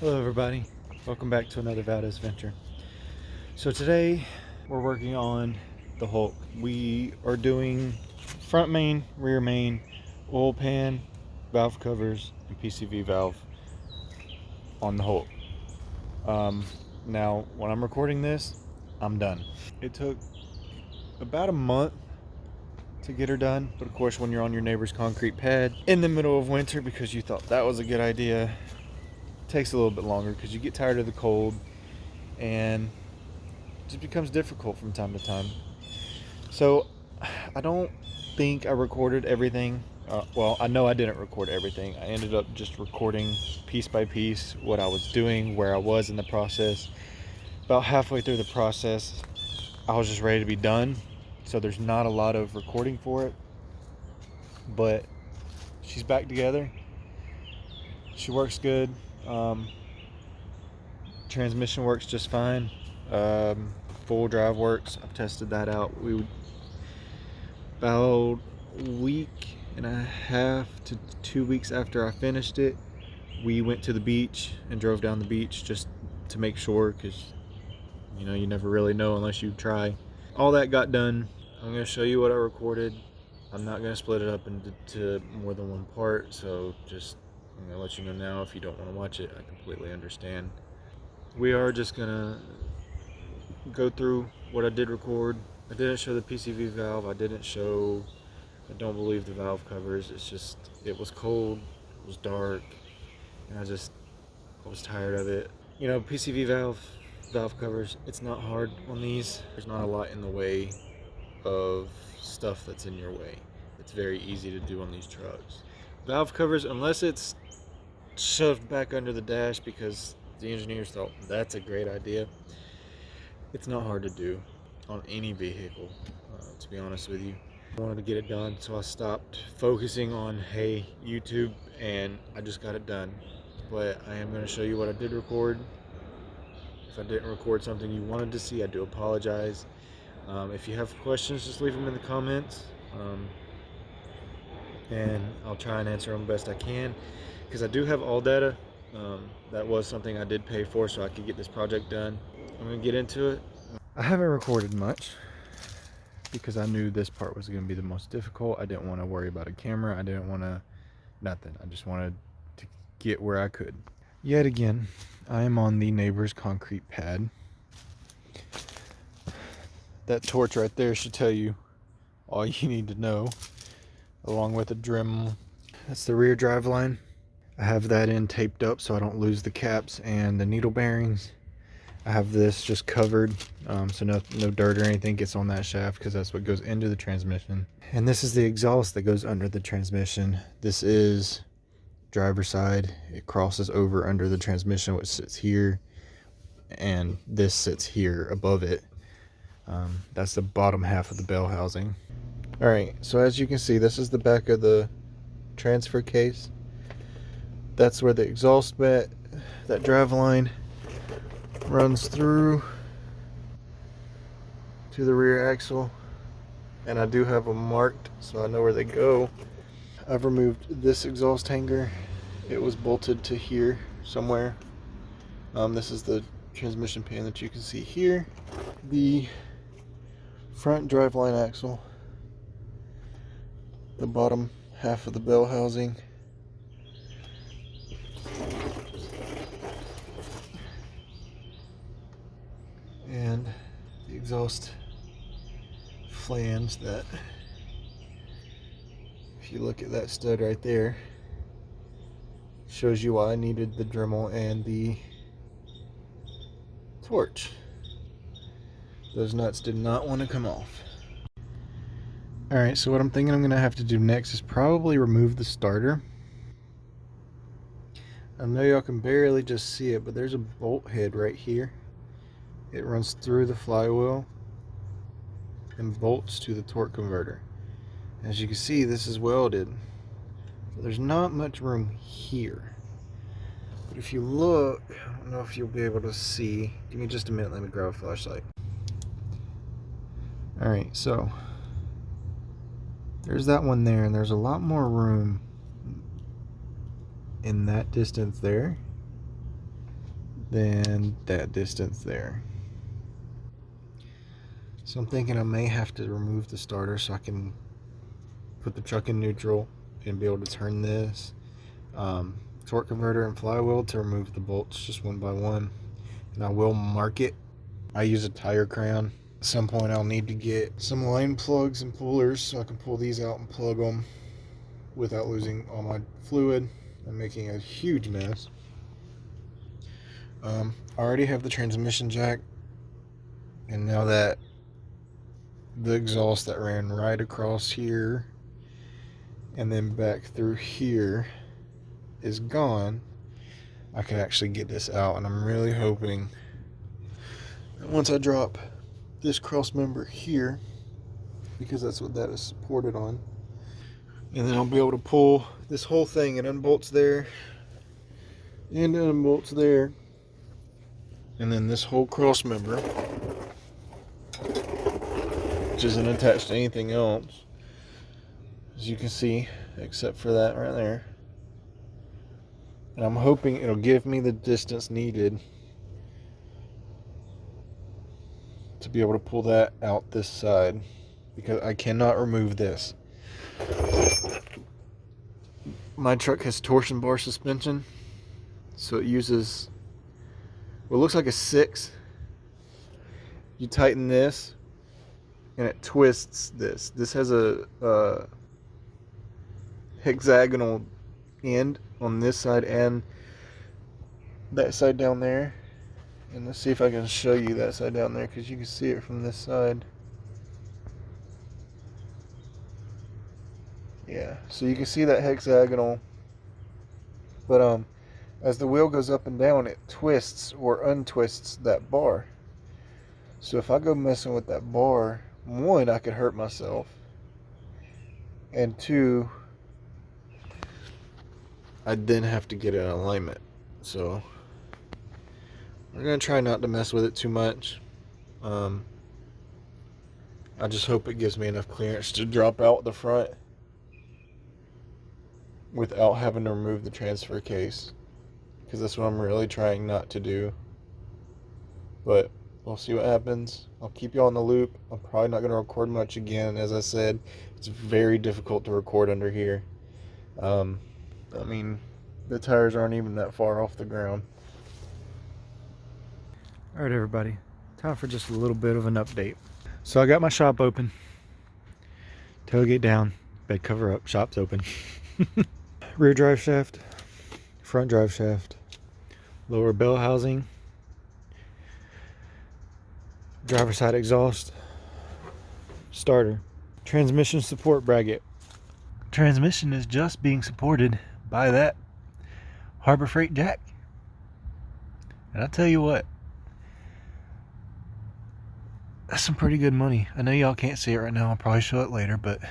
Hello everybody, welcome back to another Valdez Venture. So today we're working on the Hulk. We are doing front main, rear main, oil pan, valve covers, and PCV valve on the Hulk. Now when I'm recording this, I'm done. It took about a month to get her done, but of course when you're on your neighbor's concrete pad in the middle of winter because you thought that was a good idea, it takes a little bit longer because you get tired of the cold and it just becomes difficult from time to time. So I don't think I recorded everything. Well, I know I didn't record everything. I ended up just recording piece by piece what I was doing, where I was in the process. About halfway through the process, I was just ready to be done. So there's not a lot of recording for it. But she's back together. She works good. Transmission works just fine. Full drive works. I've tested that out. About a week and a half to 2 weeks after I finished it, we went to the beach and drove down the beach just to make sure, because you never really know unless you try. All that got done. I'm going to show you what I recorded. I'm not going to split it up into more than one part, so just I'm going to let you know now. If you don't want to watch it, I completely understand. We are just going to go through what I did record. I didn't show the PCV valve. I don't believe the valve covers. It's just, it was cold, it was dark, and I was tired of it. PCV valve covers, it's not hard on these. There's not a lot in the way of stuff that's in your way. It's very easy to do on these trucks. Valve covers, unless it's shoved back under the dash because the engineers thought that's a great idea, it's not hard to do on any vehicle, to be honest with you. I wanted to get it done, so I stopped focusing on, hey, YouTube, and I just got it done. But I am going to show you what I did record. If I didn't record something you wanted to see, I do apologize. If you have questions, just leave them in the comments, and I'll try and answer them best I can, because I do have all data. That was something I did pay for so I could get this project done. I'm going to get into it. I haven't recorded much because I knew this part was going to be the most difficult. I didn't want to worry about a camera. I didn't want to, nothing. I just wanted to get where I could. Yet again, I am on the neighbor's concrete pad. That torch right there should tell you all you need to know, along with a Dremel. That's the rear drive line. I have that in taped up so I don't lose the caps and the needle bearings. I have this just covered, so no dirt or anything gets on that shaft, because that's what goes into the transmission. And this is the exhaust that goes under the transmission. This is driver's side. It crosses over under the transmission, which sits here, and this sits here above it. That's the bottom half of the bell housing. Alright, so as you can see, this is the back of the transfer case. That's where the exhaust met. That drive line runs through to the rear axle, and I do have them marked so I know where they go. I've removed this exhaust hanger. It was bolted to here somewhere. This is the transmission pan that you can see here. The front driveline axle, the bottom half of the bell housing, and the exhaust flange. That, if you look at that stud right there, shows you why I needed the Dremel and the torch. Those nuts did not want to come off. Alright, so what I'm thinking I'm going to have to do next is probably remove the starter. I know y'all can barely just see it, but there's a bolt head right here. It runs through the flywheel and bolts to the torque converter. As you can see, this is welded. So there's not much room here. But if you look, I don't know if you'll be able to see. Give me just a minute, let me grab a flashlight. Alright, so there's that one there, and there's a lot more room in that distance there then that distance there. So I'm thinking I may have to remove the starter so I can put the truck in neutral and be able to turn this torque converter and flywheel to remove the bolts just one by one. And I will mark it. I use a tire crayon. At some point I'll need to get some line plugs and pullers so I can pull these out and plug them without losing all my fluid and making a huge mess. I already have the transmission jack, and now that the exhaust that ran right across here and then back through here is gone, I can actually get this out. And I'm really hoping that once I drop this cross member here, because that's what that is supported on, and then I'll be able to pull this whole thing. It unbolts there and it unbolts there, and then this whole cross member, which isn't attached to anything else, as you can see, except for that right there. And I'm hoping it'll give me the distance needed to be able to pull that out this side, because I cannot remove this. My truck has torsion bar suspension, so it uses what looks like a 6. You tighten this and it twists this. This has a hexagonal end on this side and that side down there. And let's see if I can show you that side down there, because you can see it from this side. Yeah, so you can see that hexagonal, but as the wheel goes up and down, it twists or untwists that bar. So if I go messing with that bar, one, I could hurt myself, and two, I'd then have to get it in alignment. So we're gonna try not to mess with it too much. I just hope it gives me enough clearance to drop out the front without having to remove the transfer case, because that's what I'm really trying not to do. But we'll see what happens. I'll keep you on the loop. I'm probably not going to record much again. As I said, it's very difficult to record under here. I mean, the tires aren't even that far off the ground. Alright everybody, time for just a little bit of an update. So I got my shop open. Tailgate down, bed cover up, shop's open. Rear drive shaft, front drive shaft, lower bell housing, driver side exhaust, starter, transmission support bracket. Transmission is just being supported by that Harbor Freight jack. And I'll tell you what, that's some pretty good money. I know y'all can't see it right now, I'll probably show it later, but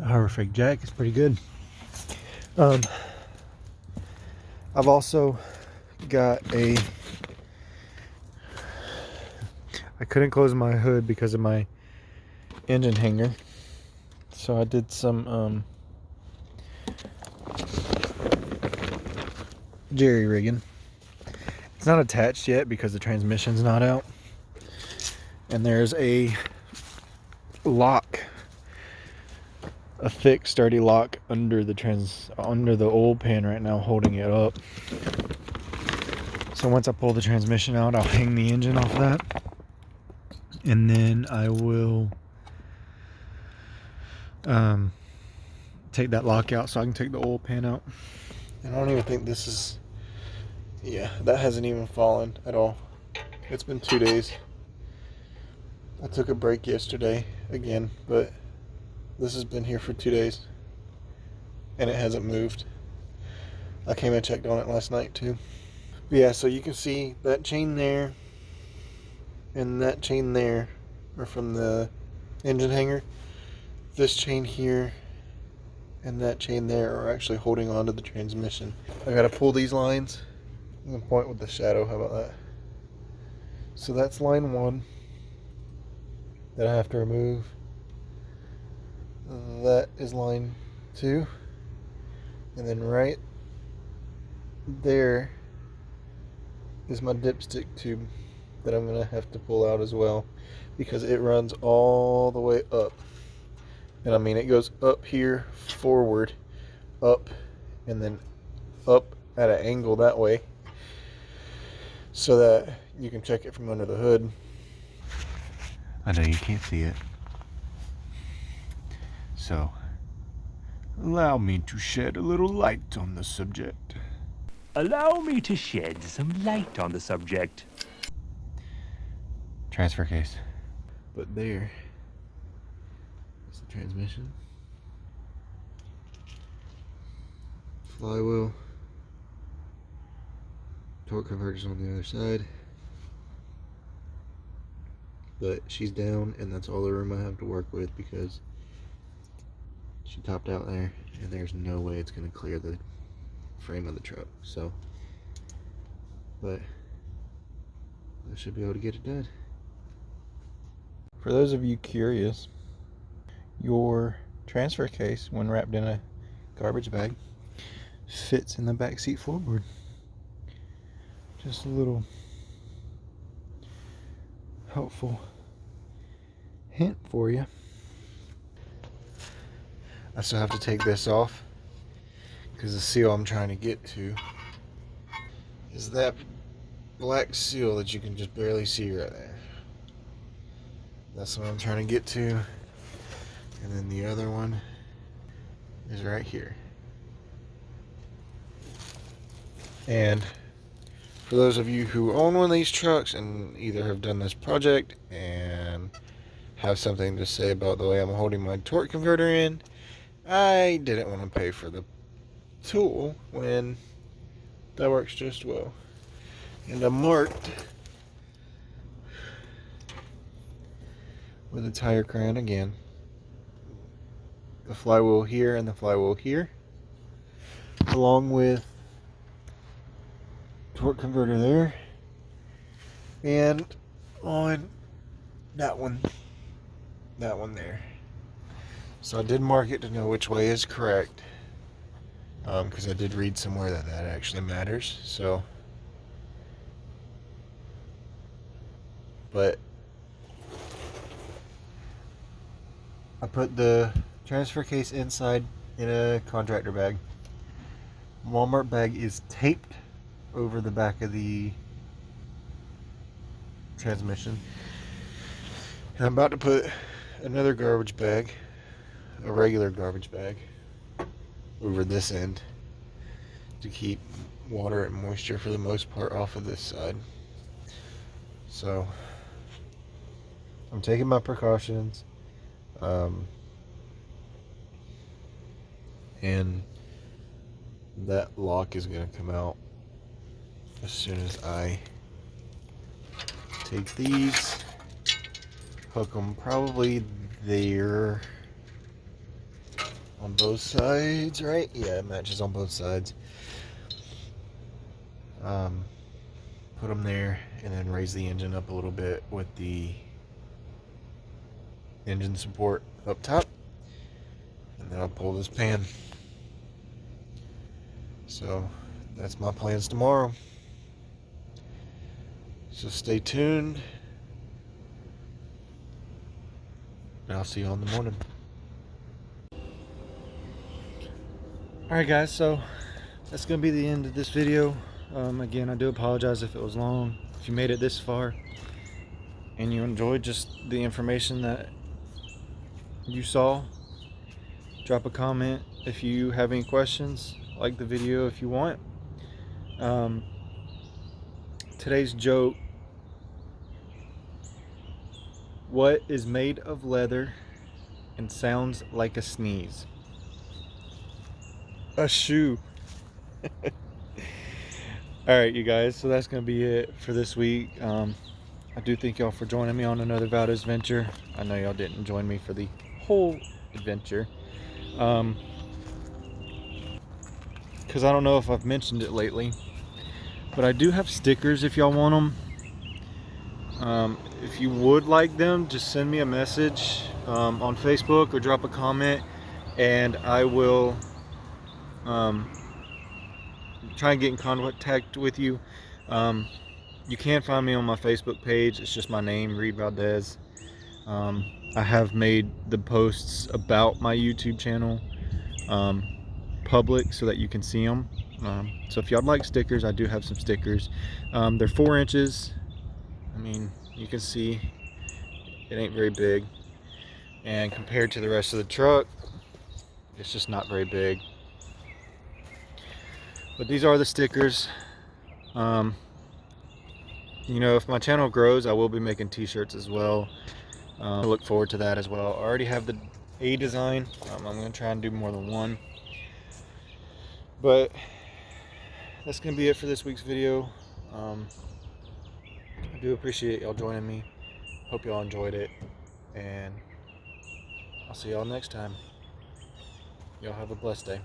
the Harbor Freight jack is pretty good. I've also got I couldn't close my hood because of my engine hanger, so I did some jerry rigging. It's not attached yet because the transmission's not out, and there's a lock, a thick sturdy lock under the oil pan right now, holding it up. So once I pull the transmission out, I'll hang the engine off that, and then I will take that lock out so I can take the oil pan out. And I don't even think this is, yeah, that hasn't even fallen at all. It's been 2 days. I took a break yesterday again, but this has been here for 2 days and it hasn't moved. I came and checked on it last night too. But yeah, so you can see that chain there and that chain there are from the engine hanger. This chain here and that chain there are actually holding on to the transmission. I gotta pull these lines. I'm gonna point with the shadow, how about that? So that's line 1 that I have to remove. That is line 2, and then right there is my dipstick tube that I'm gonna have to pull out as well, because it runs all the way up. And I mean, it goes up here, forward, up, and then up at an angle that way, so that you can check it from under the hood. I know you can't see it, so allow me to shed a little light on the subject. Allow me to shed some light on the subject. Transfer case. But there is the transmission. Flywheel. Torque converter's on the other side. But she's down, and that's all the room I have to work with, because she topped out there, and there's no way it's going to clear the frame of the truck. So, but I should be able to get it done. For those of you curious, your transfer case, when wrapped in a garbage bag, fits in the back seat floorboard. Just a little helpful hint for you. I still have to take this off, because the seal I'm trying to get to is that black seal that you can just barely see right there. That's what I'm trying to get to. And then the other one is right here. And for those of you who own one of these trucks and either have done this project and have something to say about the way I'm holding my torque converter in, I didn't want to pay for the tool when that works just well. And I'm marked with a tire crayon again. The flywheel here and the flywheel here, along with torque converter there, and on that one there. So I did mark it to know which way is correct, because I did read somewhere that that actually matters. So, but I put the transfer case inside in a contractor bag. Walmart bag is taped over the back of the transmission. And I'm about to put another garbage bag, a regular garbage bag, over this end to keep water and moisture for the most part off of this side. So I'm taking my precautions, and that lock is going to come out as soon as I take these, hook them probably there on both sides, right? Yeah, it matches on both sides. Put them there, and then raise the engine up a little bit with the engine support up top, and then I'll pull this pan. So that's my plans tomorrow. So stay tuned, and I'll see you on the morning. Alright guys, so that's going to be the end of this video. Again, I do apologize if it was long. If you made it this far and you enjoyed just the information that you saw, drop a comment if you have any questions. Like the video if you want. Today's joke: what is made of leather and sounds like a sneeze? A shoe. Alright you guys, so that's gonna be it for this week. I do thank y'all for joining me on another Valdez adventure. I know y'all didn't join me for the whole adventure, because I don't know if I've mentioned it lately, but I do have stickers if y'all want them. If you would like them, just send me a message on Facebook or drop a comment, and I will try and get in contact with you. You can find me on my Facebook page. It's just my name, Reed Valdez. I have made the posts about my YouTube channel public so that you can see them. So if y'all like stickers, I do have some stickers. They're 4 inches. I mean, you can see it ain't very big, and compared to the rest of the truck, it's just not very big. But these are the stickers. You know, if my channel grows, I will be making t-shirts as well. I look forward to that as well. I already have the A design. I'm going to try and do more than one. But that's going to be it for this week's video. I do appreciate y'all joining me. Hope y'all enjoyed it. And I'll see y'all next time. Y'all have a blessed day.